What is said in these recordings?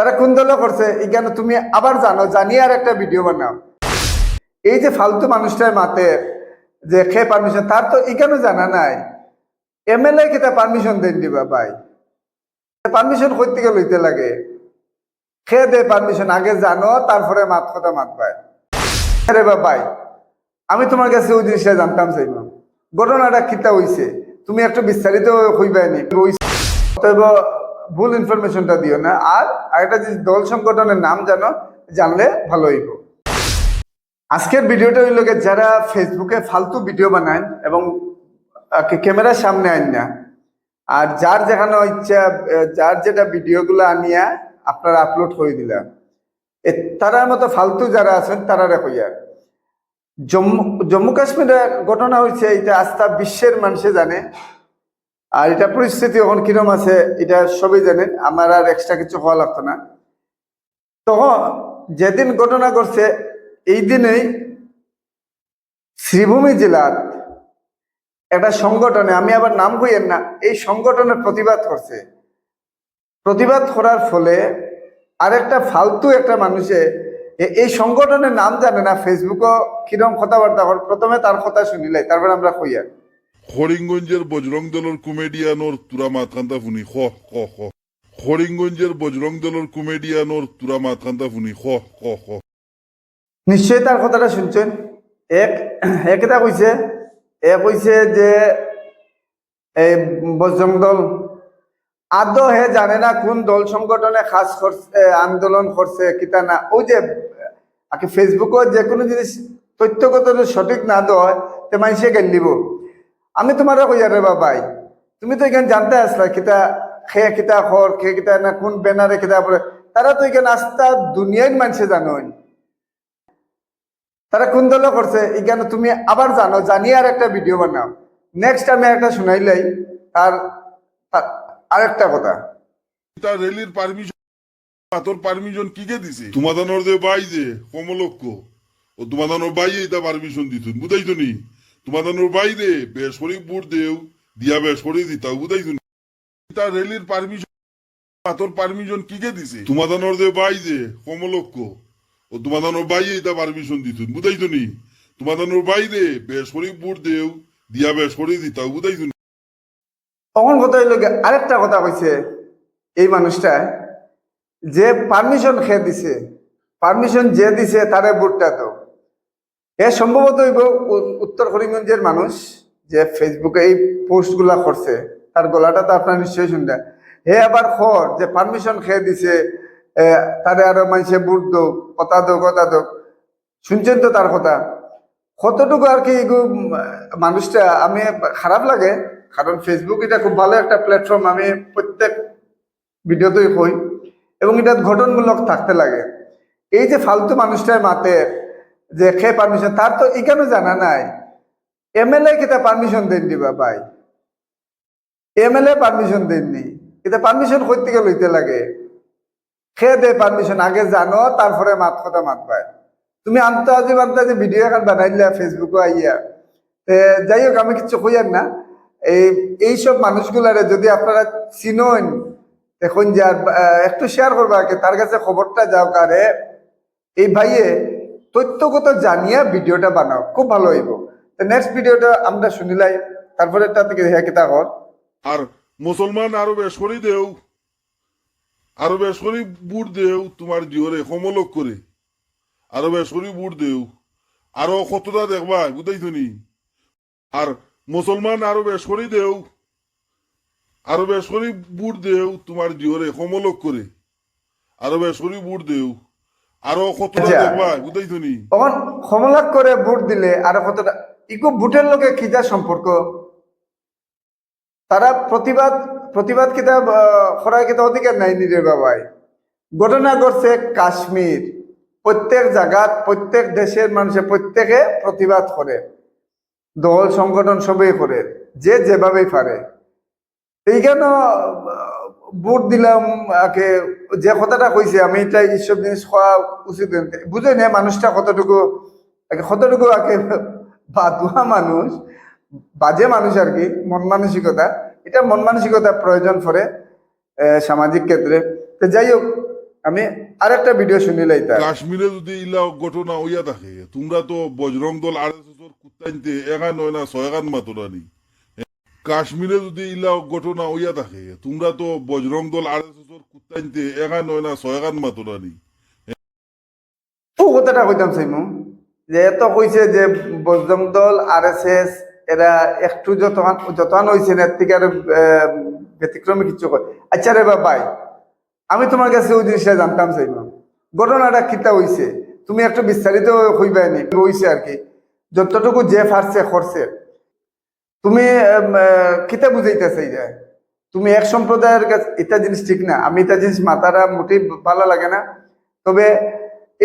তারা কোন দলে করছে এখানে তুমি আবার জানো, জানিয়ে আর একটা ভিডিও বানাও। এই যে ফালতু মানুষটার মাতে যে খে পারমিশন, তার তো এখানে জানা নাই এমএলএ কে পারমিশন দেন দিবা ভাই। পারমিশন কই থেকে লইতে লাগে? খে দে পারমিশন, আগে জানো তারপরে মাত কথা মাত ভাই। আরে ভাই, আমি তোমার কাছে ওই জিনিসটা জানতাম চাইলাম, ঘটনাটা কিতা হইছে তুমি একটু বিস্তারিত হইবানি। অতএব ভুল ইনফরমেশনটা দিও না। আর একটা যে দল সংগঠনের নাম জানো, জানলে ভালো হইব। আজকের ভিডিওটা হইল যারা ফেসবুকে ফালতু ভিডিও বানায় এবং ক্যামেরার সামনে আন না, আর যার যেখানে ইচ্ছা যার যেটা ভিডিওগুলো আনিয়া আপনারা আপলোড করে দিলাম, তারার মতো ফালতু যারা আছেন তারা কইয়া জম্মু কাশ্মীরের ঘটনা হয়েছে, এটা আস্থা বিশ্বের মানুষে জানে। আর এটা পরিস্থিতি এখন কিরম আছে এটা সবাই জানেন, আমার আর এক্সট্রা কিছু হওয়া লাগতো না। তখন যেদিন ঘটনা ঘটছে এই দিনেই শ্রীভূমি জেলার একটা সংগঠনে, আমি আবার নাম কইয়েন না, এই সংগঠনের প্রতিবাদ করছে। প্রতিবাদ করার ফলে আরেকটা ফালতু একটা মানুষে এই সংগঠনের নাম জানে না, ফেসবুকও কিরম কথাবার্তা কর, প্রথমে তার কথা শুনিলাই তারপরে আমরা কইয়া। হরিঙ্গঞ্জের বজরং দলের কমেডিয়ানোর তুরা মাতখান্তা ফুনি খ খ খ হরিঙ্গঞ্জের বজরং দলের কমেডিয়ানোর তুরা মাতখান্তা ফুনি খ খ খ নিশ্চয়ই তার কথাটা শুনছেন। এটা কইছে, কইছে যে এই বজরং দল আদৌ হে জানে না কোন দল সংগঠনে খাস করছে, আন্দোলন করছে কিতা না। ওই যে ফেসবুকে যে কোনো জিনিস তথ্যগত সঠিক না দেয় তে মানুষে গেল দিব। আমি তোমারও কইয়া রে ভাই, তুমি তো এখানে জানতে আসলা কিতা খে কিতা খর খে কিতা না কোন ব্যানারে কিতা পড়ে, তারা তো এখানে আস্থা দুনিয়ার মানুষে জানো তারা কোন দলে করছে এখানে তুমি আবার জানো, জানিয়ে আর একটা ভিডিও বানাও। নেক্সট আমি একটা শুনাইলাই তার আরেকটা কথা। তা রেলির পারমিশন তোর পারমিশন কিকে দিছে? তোমাদানোর যে বাই যে কমলক্ষ ও তোমাদানোর বাই এটা পারমিশন দিত বুঝাইতো নি? তোমাদানোর বাই দে বেসরি বুট দেও দিয়া বেসরি দিতাও বুঝাইতো নি? তা রেলির পারমিশন তোর পারমিশন কিকে দিছে? তোমাদানোর যে বাই যে কমলক্ষ ও তোমাদানোর বাই এটা পারমিশন দিত বুঝাইতো নি? তোমাদানোর বাই দে বেসরি বুট দেও দিয়া বেসরি দিতাও বুঝাইতো নি? তখন কথা হইল আরেকটা কথা কইছে এই মানুষটা, যে পারমিশন খেয়ে দিছে, পারমিশন যে দিছে তারে ভোটটা তো এ সম্ভবত হইব উত্তর করিমগঞ্জের মানুষ যে ফেসবুকে এই পোস্ট গুলা করছে, তার গলাটা তো আপনার নিশ্চয়ই শুনলেন। হে আবার খর যে পারমিশন খেয়ে দিছে তারে আরো মানুষে ভোট দো, কথা দো কথা দো। শুনছেন তো তার কথা কতটুকু আর কি মানুষটা আমি খারাপ লাগে। কারণ ফেসবুক এটা খুব ভালো একটা প্ল্যাটফর্ম, আমি প্রত্যেক ভিডিওতেই কই, এবং এটা ঘটনমূলক থাকতে লাগে। এই যে ফালতু মানুষটার মাতে যে খে পারমিশন, তার তো এখানে জানা নাই এমএলএ কে পারমিশন দেন দিবা ভাই। এমএলএ পারমিশন দেননি, এটা পারমিশন কই থেকে লইতে লাগে? খে দে পারমিশন, আগে জানো তারপরে মাত কথা মাত ভাই। তুমি আন্তাজি ভিডিও এখন বানাইলা ফেসবুকে আইয়া, যাই হোক আমি কিছু কইয়ার না। এইসব মানুষগুলারে যদি আপনারা চিনেন এখন যে একটু শেয়ার করবা, তার কাছে খবরটা যাও কারে এই ভাইয়ে তথ্যগত জানিয়া ভিডিওটা বানাও, খুব ভালো হইব। তো নেক্সট ভিডিওটা আমরা শুনিলাই, তারপরে তা থেকে হ্যাঁ কিতা কর। আর মুসলমান আরো বেশ করে দেও, আরো বেশ করে বুট দেও তোমার জিহরে কমলক করে, আরো বেশ করে বুট দেও, আরো কতটা দেখবা বুঝাইতো নি? আর মুসলমান আরো বেশ করে দেও, আরো বেশ করে বুট দেও তোমার জিহরে কমলক করে, আরো বেশ করে বুট দেও, আরো কতটা দেখবা বুঝাইতো নি? তখন ক্ষমলাক করে ভোট দিলে আরো কতটা ইকো ভোটের লোকে খিজা সম্পর্ক, তারা প্রতিবাদ প্রতিবাদ কিতাব করার কিতা অধিকার নাই নিজের বাবাই। ঘটনা ঘটছে কাশ্মীর, প্রত্যেক জায়গাত প্রত্যেক দেশের মানুষের প্রত্যেকে প্রতিবাদ করে, দল সংগঠন সবই করে, যে যেভাবেই পারে। এইখানে ভোট দিলাম আগে যে কথাটা কইছে, আমি এটা এইসব জিনিস খাওয়া উচিত বুঝে নে মানুষটা কতটুকু কতটুকু আগে বাদুয়া মানুষ, বাজে মানুষ আর কি, মন মানসিকতা, এটা মন মানসিকতা প্রয়োজন পড়ে সামাজিক ক্ষেত্রে। তো যাই হোক, আমি আরেকটা ভিডিও শুনিলাই তার। কাশ্মীরে যদি ইলা ঘটনা হইয়া থাকে তোমরা তো বজরং দল RSS এর কুত্তাইনতে এখান হয় না ছয়খান মাতরানি। কাশ্মীরে যদি ইলা ঘটনা হইয়া থাকে তোমরা তো বজরং দল RSS এর কুত্তাইনতে এখান হয় না ছয়খান মাতরানি। ও কথাটা কইতাম চাইমু যে এত কইছে যে বজরং দল RSS এরা একটু যতন হয়েছে এর থেকে আর ব্যতিক্রমী কিছু কয়। আচ্ছা রে বাবাই, আমি তোমার কাছে ওই জিনিসটা জানতাম চাইমু, ঘটনাটা কিতা হইছে তুমি একটু বিস্তারিত হইবাই নি হইছে আর কি, যতটুকু যে ফারছে করছে তুমি কিতা বুঝাইতে চাই যে তুমি এক সম্প্রদায়ের কাছে এটা জিনিস ঠিক না। আমি এটা জিনিস মাথারা মোটেই ভালো লাগে না। তবে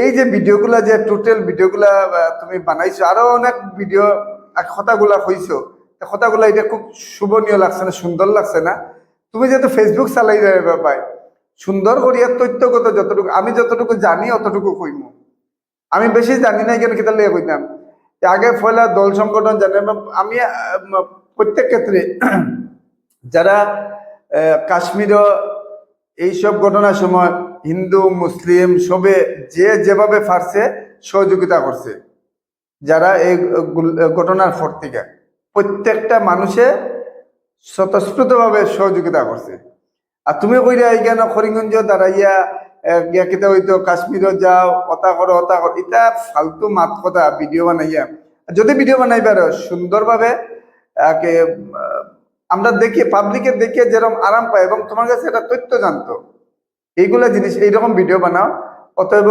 এই যে ভিডিওগুলা যে টোটাল ভিডিওগুলা তুমি বানাইছো, আরো অনেক ভিডিও কথাগুলা কইছো, কথাগুলা এটা খুব শুভনীয় লাগছে না, সুন্দর লাগছে না। তুমি যেহেতু ফেসবুক চালাই যাবে পাই সুন্দর করিয়া তথ্যগত যতটুকু আমি যতটুকু জানি অতটুকু কইমু। আমি বেশি জানি না কেন কিতা লিয়ে কইতাম আগে ফয়লা দল সংগঠন জানে আমি প্রত্যেক ক্ষেত্রে যারা কাশ্মীর এইসব ঘটনার সময় হিন্দু মুসলিম সবে যে যেভাবে পারছে সহযোগিতা করছে, যারা এই ঘটনার পর থেকে প্রত্যেকটা মানুষে স্বতঃস্ফূর্তভাবে সহযোগিতা করছে। আর তুমি কইরা এইখানে করিমগঞ্জ দাঁড়াইয়া গিয়া কিতা হইতো কাশ্মীরও যাও অতা করো এটা ফালতু মাত কথা ভিডিও বানাইয়া। যদি ভিডিও বানাইবার সুন্দরভাবে আমরা দেখি পাবলিকে দেখে যেরকম আরাম পাই এবং তোমার কাছে এটা তথ্য জানতো এইগুলা জিনিস এইরকম ভিডিও বানাও, অতএব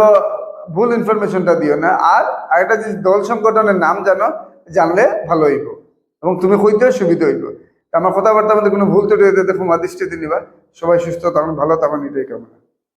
ভুল ইনফরমেশনটা দিও না। আর একটা জিনিস দল সংগঠনের নাম জানলে ভালো হইব এবং তুমি কইতেও সুবিধা হইব। আমার কথাবার্তার মধ্যে কোনো ভুল ত্রুটি হইতে ক্ষমা দৃষ্টিতে নিবা। সবাই সুস্থ থাকুন, ভালো থাকুন, এটাই কামনা।